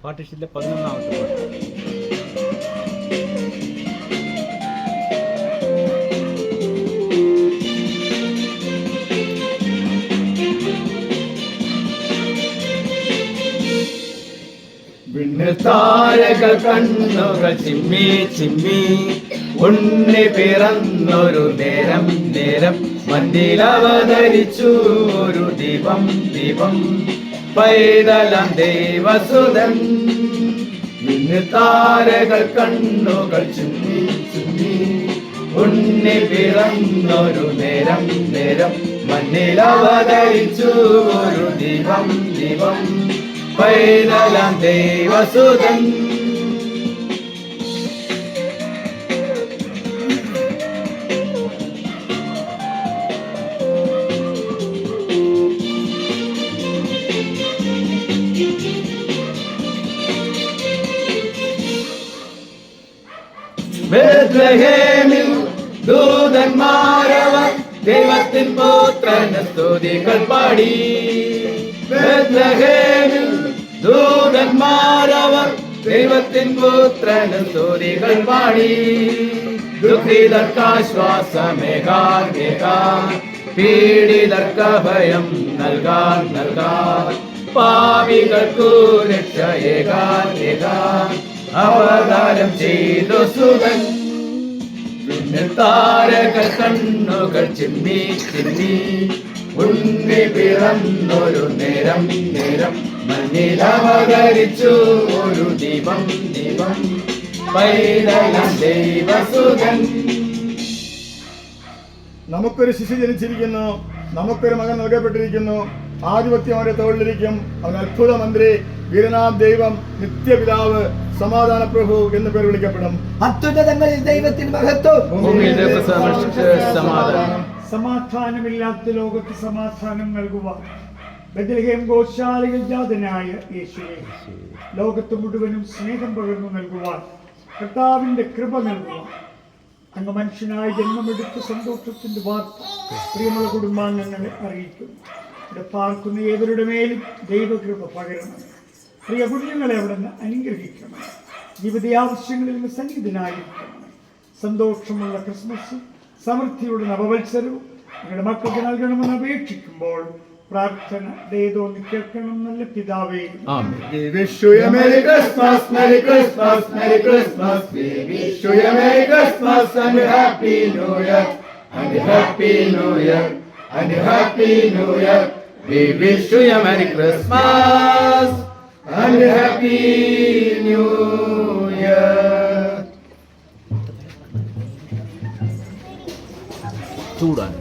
പാർട്ടിഷനിലെ 11ാമത്തെ പാട്ട്. താരക കണ്ണുകൾ ചിമ്മി ചിമ്മി ഉണ്ണി പിറന്നൊരു നേരം നേരം മന്ദിരവതരിച്ചു ഒരു ദീപം ദീപം പൈതലം ദേവസുതൻ. താരകൾ കണ്ണുകൾ ചിമ്മി ചിമ്മി ഉണ്ണി പിറന്നൊരു നേരം നേരം മണ്ണിലവതരിച്ചു ഒരു ദീപം ദീപം പൈതലം ദേവസുതൻ. ബേത്ലഹേമിൽ ദൂതന്മാരവർ ദൈവത്തിൻ പുത്രന് സ്തുതികൾ പാടി. ബേത്ലഹേമിൽ ദൂതന്മാരവർ ദൈവത്തിൻ പുത്രന് സ്തുതികൾ പാടി. ദുഃഖിതർക്കാശ്വാസമേകാൻ കേൾക്കാൻ പീഡിതർക്ക് ഭയം നൽകാൻ നൽകാൻ പാപികൾക്കു രക്ഷയേകാൻ ഏകാൻ അവതാരം ചെയ്തു സുതൻ. താരകൾ കണ്ണുകൾ ചിമ്മി ചിമ്മി ഉണ്ണി പിറന്നൊരു നേരം നേരം മണ്ണിലവതരിച്ചു ഒരു ദീപം ദീപം പൈതലം ദേവസുതൻ. നമുക്കൊരു ശിശു ജനിച്ചിരിക്കുന്നു, നമുക്കൊരു മകൻ നൽകപ്പെട്ടിരിക്കുന്നു. ആധിപത്യം അവന്റെ തോളിലിരിക്കും. അവൻ അത്ഭുത മന്ത്രി, വീരനാം ദൈവം, നിത്യപിതാവ്, സമാധാന പ്രഭു എന്ന് പേര് വിളിക്കപ്പെടും. അത്യുന്നതങ്ങളിൽ ദൈവത്തിന് മഹത്വം, സമാധാനം. സമാധാനമില്ലാത്ത ലോകത്ത് സമാധാനം നൽകുവാൻ ബെത്ലഹേം ഗോശാലയിൽ ജാതനായ യേശുവേ, ലോകത്ത് മുഴുവനും സ്നേഹം പകർന്നു നൽകുവാൻ, കർത്താവിന്റെ കൃപ നൽകുവാൻ അങ്ങ് മനുഷ്യനായി ജന്മമെടുത്ത സന്തോഷത്തിന്റെ വാർത്ത പ്രിയമുള്ള കുടുംബാംഗങ്ങളെ അറിയിക്കുന്നു. ഇവിടെ പാർക്കുന്ന ഏവരുടെ മേലും ദൈവകൃപ പകരണം. പ്രിയ കുഞ്ഞുങ്ങളെ അവിടുന്ന് അനുഗ്രഹിക്കണം. ജീവിതാവശ്യങ്ങളിൽ നിന്ന് സന്നിഹിതനായിരിക്കണം. സന്തോഷമുള്ള ക്രിസ്മസും സമൃദ്ധിയുടെ നവവത്സരവും നിങ്ങളുടെ മക്കൾക്ക് നൽകണമെന്ന് അപേക്ഷിക്കുമ്പോൾ പ്രാർത്ഥന ദയതോന്നി കേൾക്കണം. നല്ല പിതാവേ, We wish you a Merry Christmas, Merry Christmas, Merry Christmas. We wish you a Merry Christmas and a Happy New Year, and a Happy New Year, and a Happy New Year. We wish you a Merry Christmas and a Happy New Year. ചൂടാണ്.